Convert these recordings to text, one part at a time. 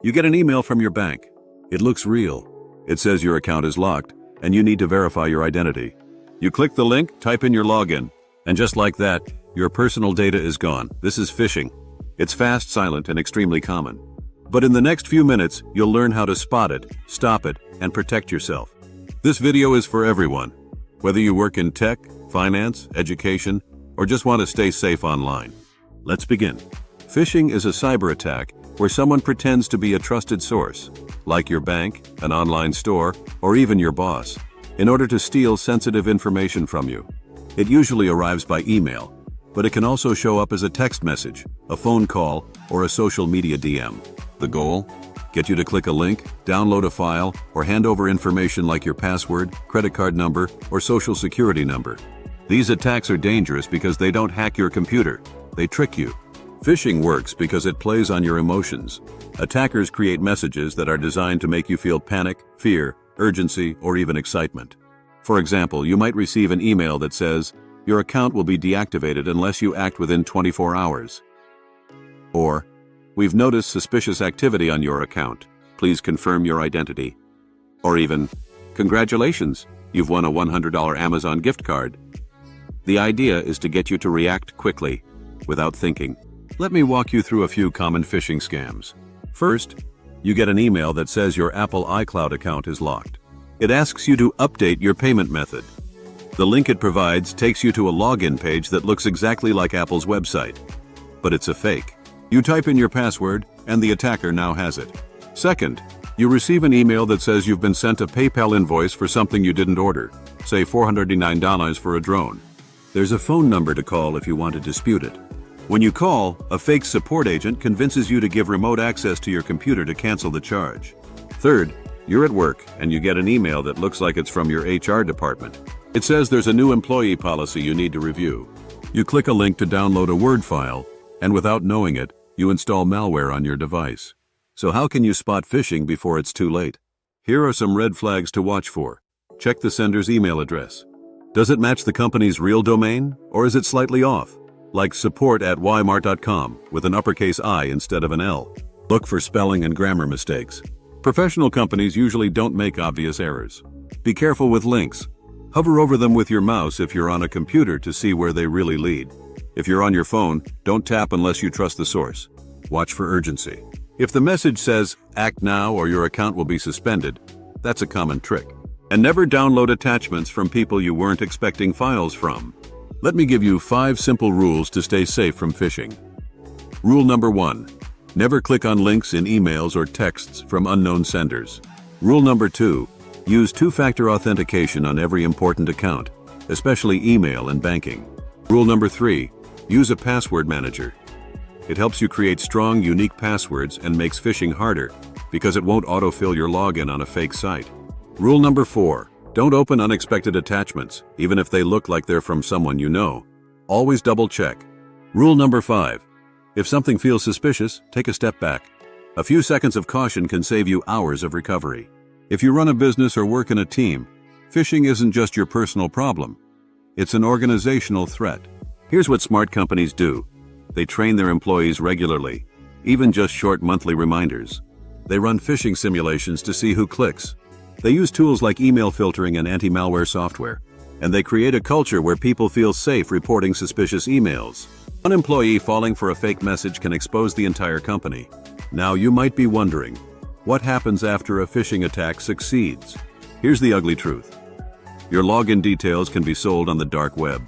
You get an email from your bank. It looks real. It says your account is locked, and you need to verify your identity. You click the link, type in your login, and just like that, your personal data is gone. This is phishing. It's fast, silent, and extremely common. But in the next few minutes, you'll learn how to spot it, stop it, and protect yourself. This video is for everyone, whether you work in tech, finance, education, or just want to stay safe online. Let's begin. Phishing is a cyber attack where someone pretends to be a trusted source, like your bank, an online store, or even your boss, in order to steal sensitive information from you. It usually arrives by email, but it can also show up as a text message, a phone call, or a social media DM. The goal? Get you to click a link, download a file, or hand over information like your password, credit card number, or social security number. These attacks are dangerous because they don't hack your computer. They trick you. Phishing works because it plays on your emotions. Attackers create messages that are designed to make you feel panic, fear, urgency, or even excitement. For example, you might receive an email that says, "Your account will be deactivated unless you act within 24 hours." Or, "We've noticed suspicious activity on your account. Please confirm your identity." Or even, "Congratulations, you've won a $100 Amazon gift card." The idea is to get you to react quickly, without thinking. Let me walk you through a few common phishing scams. First, you get an email that says your Apple iCloud account is locked. It asks you to update your payment method. The link it provides takes you to a login page that looks exactly like Apple's website, but it's a fake. You type in your password, and the attacker now has it. Second, you receive an email that says you've been sent a PayPal invoice for something you didn't order, say $489 for a drone. There's a phone number to call if you want to dispute it. When you call, a fake support agent convinces you to give remote access to your computer to cancel the charge. Third, you're at work and you get an email that looks like it's from your HR department. It says there's a new employee policy you need to review. You click a link to download a Word file, and without knowing it, you install malware on your device. So how can you spot phishing before it's too late? Here are some red flags to watch for. Check the sender's email address. Does it match the company's real domain, or is it slightly off? Like support@ymart.com with an uppercase I instead of an L. Look for spelling and grammar mistakes. Professional companies usually don't make obvious errors. Be careful with links. Hover over them with your mouse if you're on a computer to see where they really lead. If you're on your phone, don't tap unless you trust the source. Watch for urgency. If the message says, "Act now or your account will be suspended," that's a common trick. And never download attachments from people you weren't expecting files from. Let me give you 5 simple rules to stay safe from phishing. Rule number 1. Never click on links in emails or texts from unknown senders. Rule number 2. Use two-factor authentication on every important account, especially email and banking. Rule number 3. Use a password manager. It helps you create strong, unique passwords and makes phishing harder because it won't autofill your login on a fake site. Rule number 4. Don't open unexpected attachments, even if they look like they're from someone you know. Always double check. Rule number 5. If something feels suspicious, take a step back. A few seconds of caution can save you hours of recovery. If you run a business or work in a team, phishing isn't just your personal problem. It's an organizational threat. Here's what smart companies do. They train their employees regularly, even just short monthly reminders. They run phishing simulations to see who clicks. They use tools like email filtering and anti-malware software, and they create a culture where people feel safe reporting suspicious emails. One employee falling for a fake message can expose the entire company. Now you might be wondering, what happens after a phishing attack succeeds? Here's the ugly truth. Your login details can be sold on the dark web.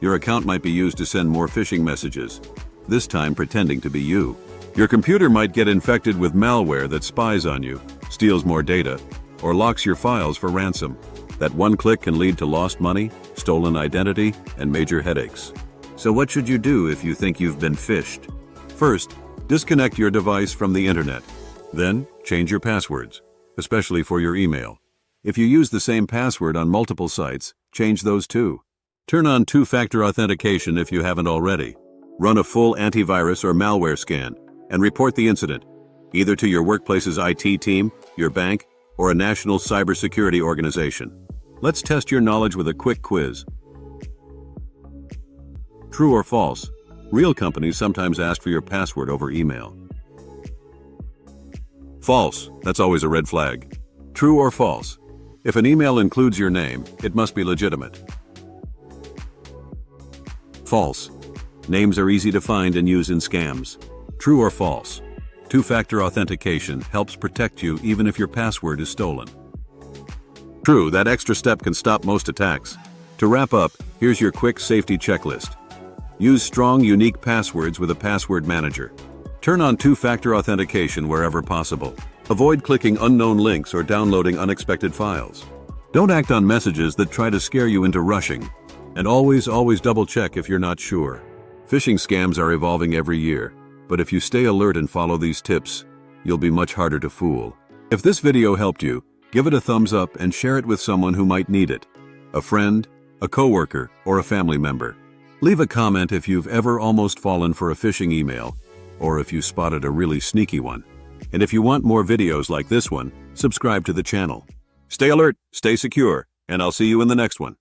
Your account might be used to send more phishing messages, this time pretending to be you. Your computer might get infected with malware that spies on you, steals more data, or locks your files for ransom. That one click can lead to lost money, stolen identity, and major headaches. So what should you do if you think you've been phished? First, disconnect your device from the internet. Then, change your passwords, especially for your email. If you use the same password on multiple sites, change those too. Turn on two-factor authentication if you haven't already. Run a full antivirus or malware scan, and report the incident, either to your workplace's IT team, your bank, or a national cybersecurity organization. Let's test your knowledge with a quick quiz. True or false? Real companies sometimes ask for your password over email. False. That's always a red flag. True or false? If an email includes your name, it must be legitimate. False. Names are easy to find and use in scams. True or false? Two-factor authentication helps protect you even if your password is stolen. True, that extra step can stop most attacks. To wrap up, here's your quick safety checklist. Use strong, unique passwords with a password manager. Turn on two-factor authentication wherever possible. Avoid clicking unknown links or downloading unexpected files. Don't act on messages that try to scare you into rushing. And always double-check if you're not sure. Phishing scams are evolving every year, but if you stay alert and follow these tips, you'll be much harder to fool. If this video helped you, give it a thumbs up and share it with someone who might need it. A friend, a coworker, or a family member. Leave a comment if you've ever almost fallen for a phishing email, or if you spotted a really sneaky one. And if you want more videos like this one, subscribe to the channel. Stay alert, stay secure, and I'll see you in the next one.